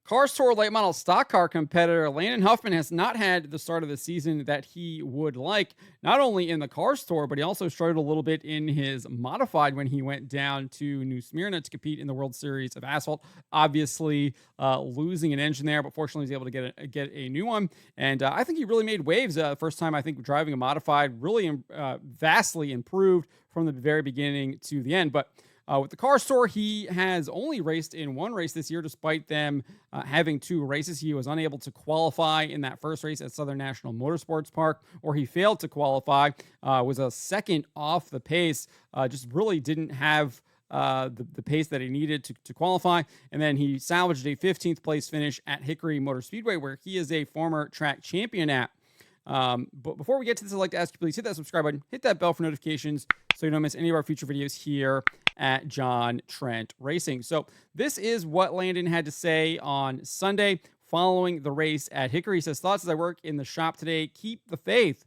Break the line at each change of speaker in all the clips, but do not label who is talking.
Cars Tour late model stock car competitor Landon Huffman has not had the start of the season that he would like, not only in the Cars Tour, but he also struggled a little bit in his modified when he went down to New Smyrna to compete in the World Series of Asphalt. Obviously, losing an engine there, but fortunately, he was able to get a new one. And I think he really made waves. First time, I think, driving a modified, really vastly improved from the very beginning to the end. But with the car store, he has only raced in one race this year, despite them having two races. He was unable to qualify in that first race at Southern National Motorsports Park, or he failed to qualify, was a second off the pace, just really didn't have the pace that he needed to qualify. And then he salvaged a 15th place finish at Hickory Motor Speedway, where he is a former track champion at. But before we get to this, I'd like to ask you, please hit that subscribe button, hit that bell for notifications so you don't miss any of our future videos here at John Trent Racing. So this is what Landon had to say on Sunday following the race at Hickory. He says, thoughts as I work in the shop today, keep the faith.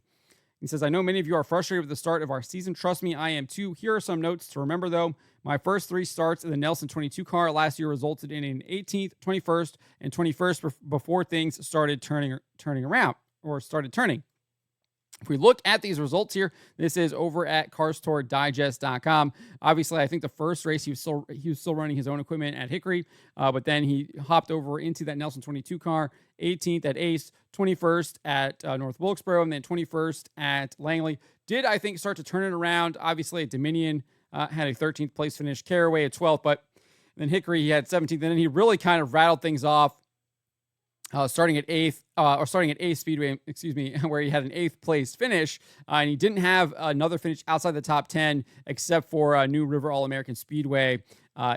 He says, I know many of you are frustrated with the start of our season. Trust me, I am too. Here are some notes to remember, though. My first three starts in the Nelson 22 car last year resulted in an 18th, 21st, and 21st before things started turning around, or started turning. If we look at these results here, this is over at CarsTourDigest.com. Obviously, I think the first race he was still running his own equipment at Hickory, but then he hopped over into that Nelson 22 car, 18th at Ace, 21st at North Wilkesboro, and then 21st at Langley. Did, I think, start to turn it around. Obviously, at Dominion, had a 13th place finish, Caraway at 12th, but then Hickory, he had 17th, and then he really kind of rattled things off. Starting at Ace Speedway, where he had an 8th place finish, and he didn't have another finish outside the top 10 except for New River All-American Speedway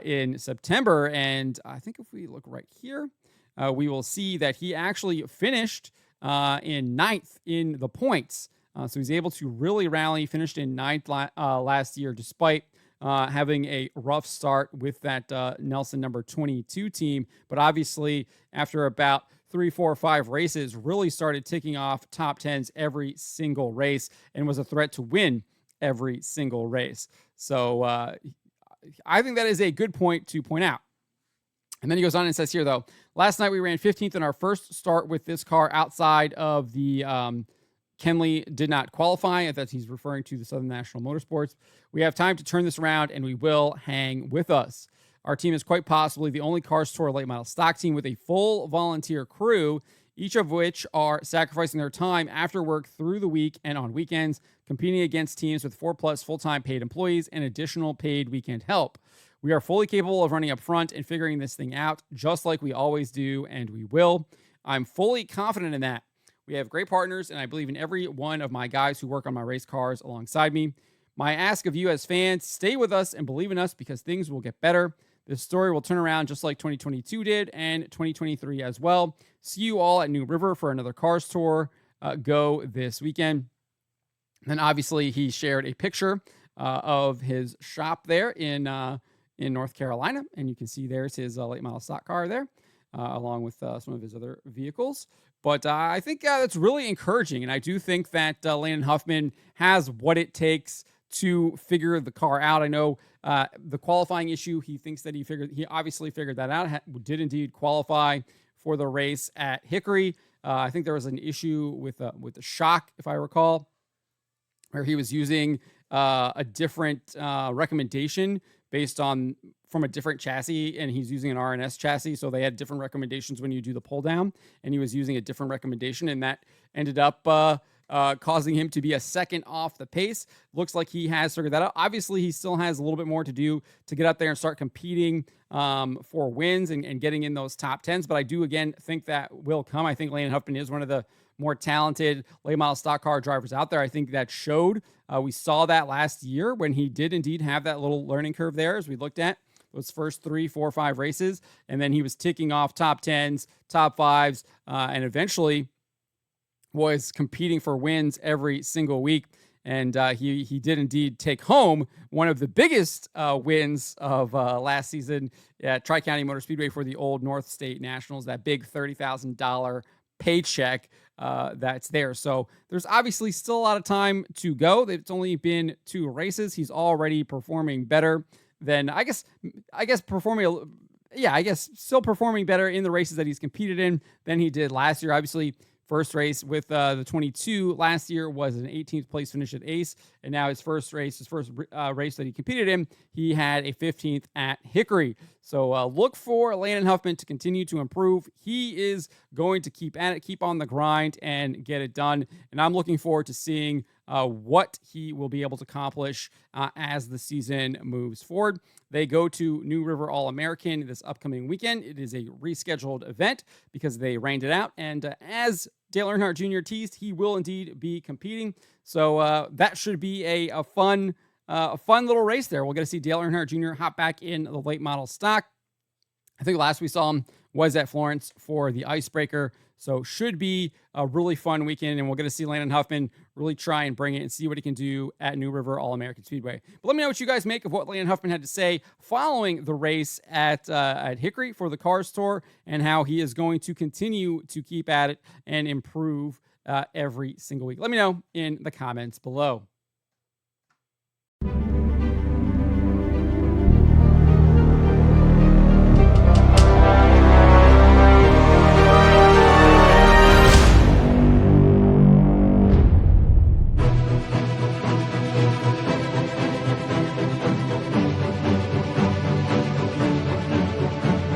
in September. And I think if we look right here, we will see that he actually finished in 9th in the points. So he's able to really rally, finished in 9th last year, despite having a rough start with that Nelson number 22 team. But obviously, after about 3, 4, 5 races, really started ticking off top 10s every single race and was a threat to win every single race. So I think that is a good point to point out. And then he goes on and says here, though, last night we ran 15th in our first start with this car outside of the Kenley did not qualify. That he's referring to the Southern National Motorsports. We have time to turn this around, and we will hang with us. Our team is quite possibly the only Cars Tour late model stock team with a full volunteer crew, each of which are sacrificing their time after work through the week and on weekends, competing against teams with 4+ full-time paid employees and additional paid weekend help. We are fully capable of running up front and figuring this thing out, just like we always do, and we will. I'm fully confident in that. We have great partners, and I believe in every one of my guys who work on my race cars alongside me. My ask of you as fans, stay with us and believe in us because things will get better. This story will turn around just like 2022 did and 2023 as well. See you all at New River for another Cars Tour go this weekend. And obviously, he shared a picture of his shop there in North Carolina, and you can see there's his late model stock car there, along with some of his other vehicles. But I think that's really encouraging, and I do think that Landon Huffman has what it takes to figure the car out. I know the qualifying issue, he thinks that he obviously figured that out, did indeed qualify for the race at Hickory. I think there was an issue with the shock, if I recall, where he was using a different recommendation based on from a different chassis, and he's using an RNS chassis, so they had different recommendations when you do the pull down, and he was using a different recommendation, and that ended up causing him to be a second off the pace. Looks like he has figured that out. Obviously, he still has a little bit more to do to get out there and start competing for wins and getting in those top 10s, but I do, again, think that will come. I think Landon Huffman is one of the more talented late model stock car drivers out there. I think that showed. We saw that last year when he did indeed have that little learning curve there, as we looked at those first 3, 4, 5 races. And then he was ticking off top 10s, top 5s, and eventually was competing for wins every single week. And he did indeed take home one of the biggest wins of last season at Tri-County Motor Speedway for the Old North State Nationals, that big $30,000 paycheck that's there. So there's obviously still a lot of time to go. It's only been 2 races. He's already performing better than, I guess performing Yeah, I guess still performing better in the races that he's competed in than he did last year. Obviously, first race with the 22 last year was an 18th place finish at Ace, and now his first race, race that he competed in, he had a 15th at Hickory. So look for Landon Huffman to continue to improve. He is going to keep at it, keep on the grind, and get it done. And I'm looking forward to seeing what he will be able to accomplish as the season moves forward. They go to New River All American this upcoming weekend. It is a rescheduled event because they rained it out. And as Dale Earnhardt Jr. teased, he will indeed be competing. So that should be a fun little race there. We'll get to see Dale Earnhardt Jr. hop back in the late model stock. I think last we saw him was at Florence for the Icebreaker. So should be a really fun weekend, and we're going to see Landon Huffman really try and bring it and see what he can do at New River All-American Speedway. But let me know what you guys make of what Landon Huffman had to say following the race at Hickory for the Cars Tour, and how he is going to continue to keep at it and improve every single week. Let me know in the comments below.